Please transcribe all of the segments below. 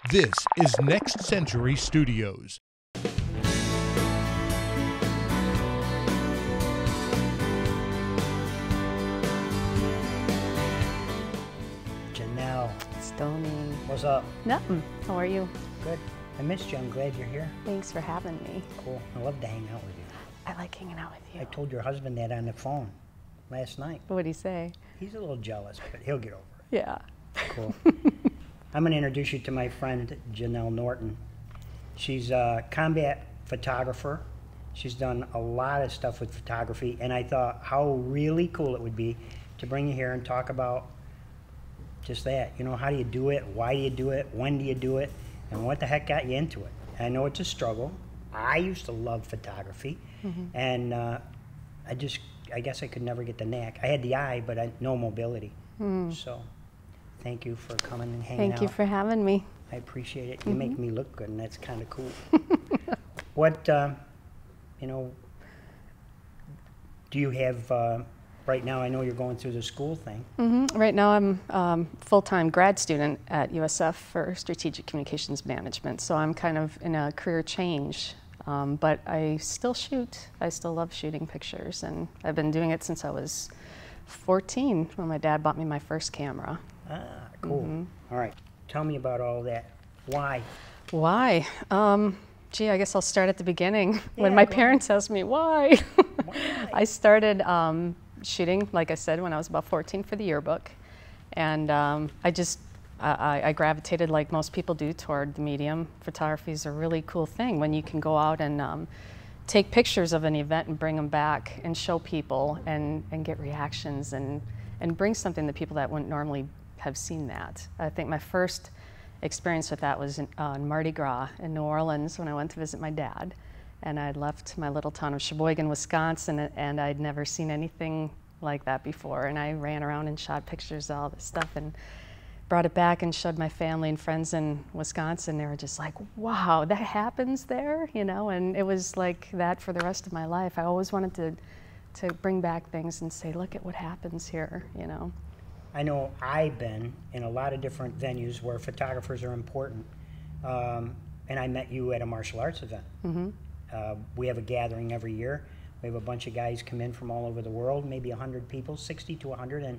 This is Next Century Studios. Janel. Stoney. What's up? Nothing. How are you? Good. I missed you. I'm glad you're here. Thanks for having me. Cool. I love to hang out with you. I like hanging out with you. I told your husband that on the phone last night. What'd he say? He's a little jealous, but he'll get over it. Yeah. Cool. I'm going to introduce you to my friend, Janel Norton. She's a combat photographer. She's done a lot of stuff with photography, and I thought how really cool it would be to bring you here and talk about just that. You know, how do you do it? Why do you do it? When do you do it? And what the heck got you into it? I know it's a struggle. I used to love photography, and I guess I could never get the knack. I had the eye, but no mobility. So thank you for coming and hanging out. Thank you for having me. I appreciate it. You make me look good, and that's kind of cool. What, you know, do you have right now? I know you're going through the school thing. Right now I'm full-time grad student at USF for Strategic Communications Management, so I'm kind of in a career change. But I still shoot. I still love shooting pictures, and I've been doing it since I was 14 when my dad bought me my first camera. Ah, cool. All right. Tell me about all that. Why? Why? Gee, I guess I'll start at the beginning. Yeah, when my parents asked me why. Why? I started shooting, like I said, when I was about 14 for the yearbook. And I gravitated, like most people do, toward the medium. Photography is a really cool thing when you can go out and take pictures of an event and bring them back and show people and get reactions and bring something to people that wouldn't normally have seen that. I think my first experience with that was in Mardi Gras in New Orleans when I went to visit my dad. And I'd left my little town of Sheboygan, Wisconsin, and I'd never seen anything like that before. And I ran around and shot pictures of all this stuff and brought it back and showed my family and friends in Wisconsin. They were just like, wow, that happens there, you know? And it was like that for the rest of my life. I always wanted to bring back things and say, look at what happens here, you know? I know I've been in a lot of different venues where photographers are important. And I met you at a martial arts event. We have a gathering every year. We have a bunch of guys come in from all over the world, maybe 100 people, 60 to 100,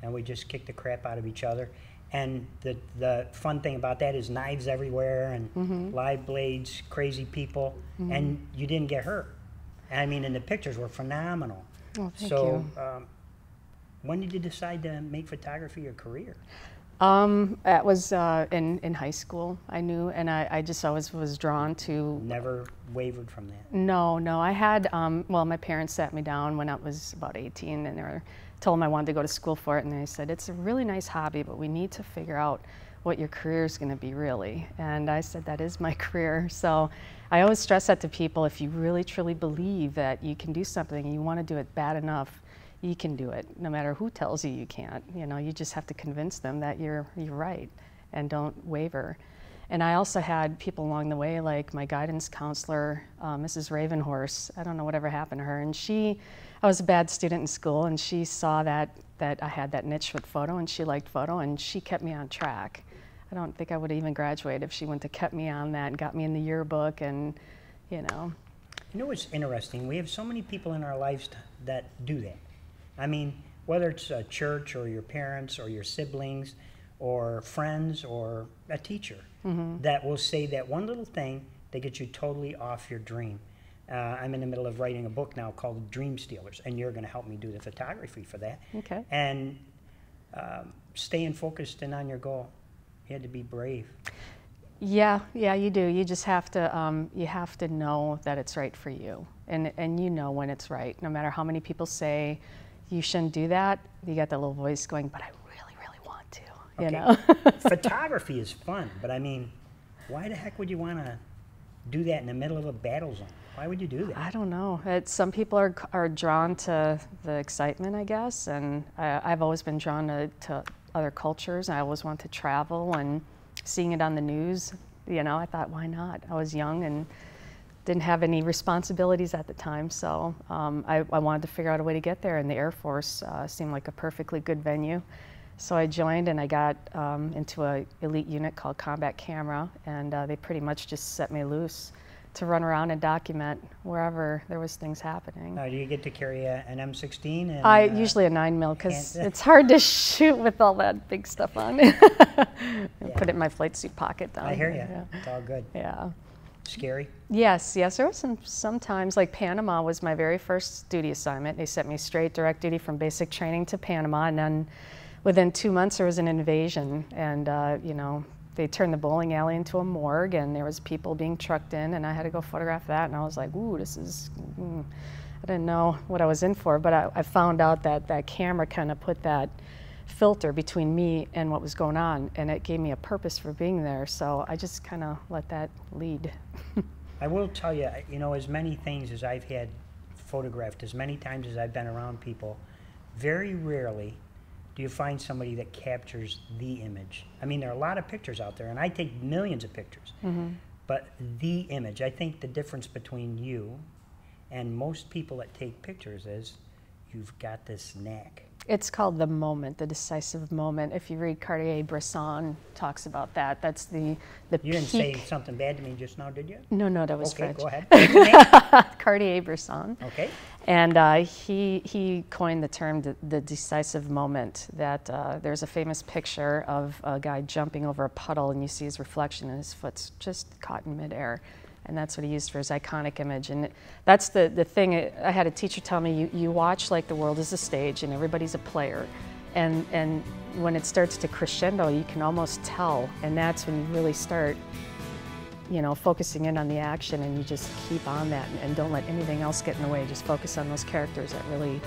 and we just kick the crap out of each other. And the fun thing about that is knives everywhere and live blades, crazy people, and you didn't get hurt. I mean, and the pictures were phenomenal. Oh, thank so, you. when did you decide to make photography your career? That was in high school, I knew, and I just always was drawn to... Never wavered from that? No. I had, well, my parents sat me down when I was about 18, and they told them I wanted to go to school for it, and they said, it's a really nice hobby, but we need to figure out what your career is going to be, really. And I said, that is my career. So I always stress that to people, if you really, truly believe that you can do something and you want to do it bad enough, you can do it, no matter who tells you you can't. You know, you just have to convince them that you're right and don't waver. And I also had people along the way, like my guidance counselor, Mrs. Ravenhorse. I don't know whatever happened to her. And I was a bad student in school, and she saw that I had that niche with photo, and she liked photo, and she kept me on track. I don't think I would have even graduated if she wouldn't have kept me on that and got me in the yearbook, and, you know. You know what's interesting? We have so many people in our lives that do that. I mean, whether it's a church or your parents or your siblings or friends or a teacher that will say that one little thing that gets you totally off your dream. I'm in the middle of writing a book now called Dream Stealers, and you're going to help me do the photography for that. Okay. And staying focused and on your goal. You had to be brave. Yeah, you do. You just have to know that it's right for you, and you know when it's right. No matter how many people say you shouldn't do that, you got that little voice going, but I really, really want to, you know? Photography is fun, but I mean, why the heck would you want to do that in the middle of a battle zone? Why would you do that? I don't know. Some people are drawn to the excitement, I guess, and I've always been drawn to other cultures. I always want to travel, and seeing it on the news, you know, I thought, why not? I was young and didn't have any responsibilities at the time, so I wanted to figure out a way to get there, and the Air Force seemed like a perfectly good venue. So I joined and I got into an elite unit called Combat Camera, and they pretty much just set me loose to run around and document wherever there was things happening. Do you get to carry an M16? And, usually a 9mm, because it's hard to shoot with all that big stuff on. Put it in my flight suit pocket down. I hear you. Yeah. It's all good. Yeah. Scary? Yes. There was some times, like Panama was my very first duty assignment. They sent me straight direct duty from basic training to Panama, and then within 2 months there was an invasion, and you know, they turned the bowling alley into a morgue, and there was people being trucked in, and I had to go photograph that, and I was like, ooh, this is, I didn't know what I was in for, but I found out that that camera kind of put that filter between me and what was going on, and it gave me a purpose for being there, so I just kind of let that lead. I will tell you, you know, as many things as I've had photographed, as many times as I've been around people, very rarely do you find somebody that captures the image. I mean, there are a lot of pictures out there, and I take millions of pictures, but the image, I think the difference between you and most people that take pictures is you've got this knack. It's called the moment, the decisive moment. If you read Cartier-Bresson, talks about that. That's the peak. You didn't say something bad to me just now, did you? No, that was okay, French. Go ahead. Cartier-Bresson. Okay. And he coined the term the decisive moment, that there's a famous picture of a guy jumping over a puddle, and you see his reflection and his foot's just caught in midair. And that's what he used for his iconic image. And that's the thing. I had a teacher tell me, you watch like the world is a stage and everybody's a player. And when it starts to crescendo, you can almost tell. And that's when you really start, you know, focusing in on the action, and you just keep on that and don't let anything else get in the way. Just focus on those characters that really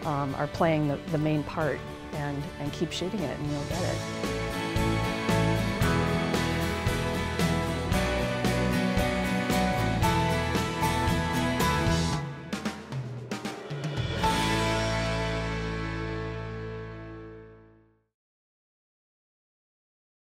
are playing the main part, and keep shooting it, and you'll get it.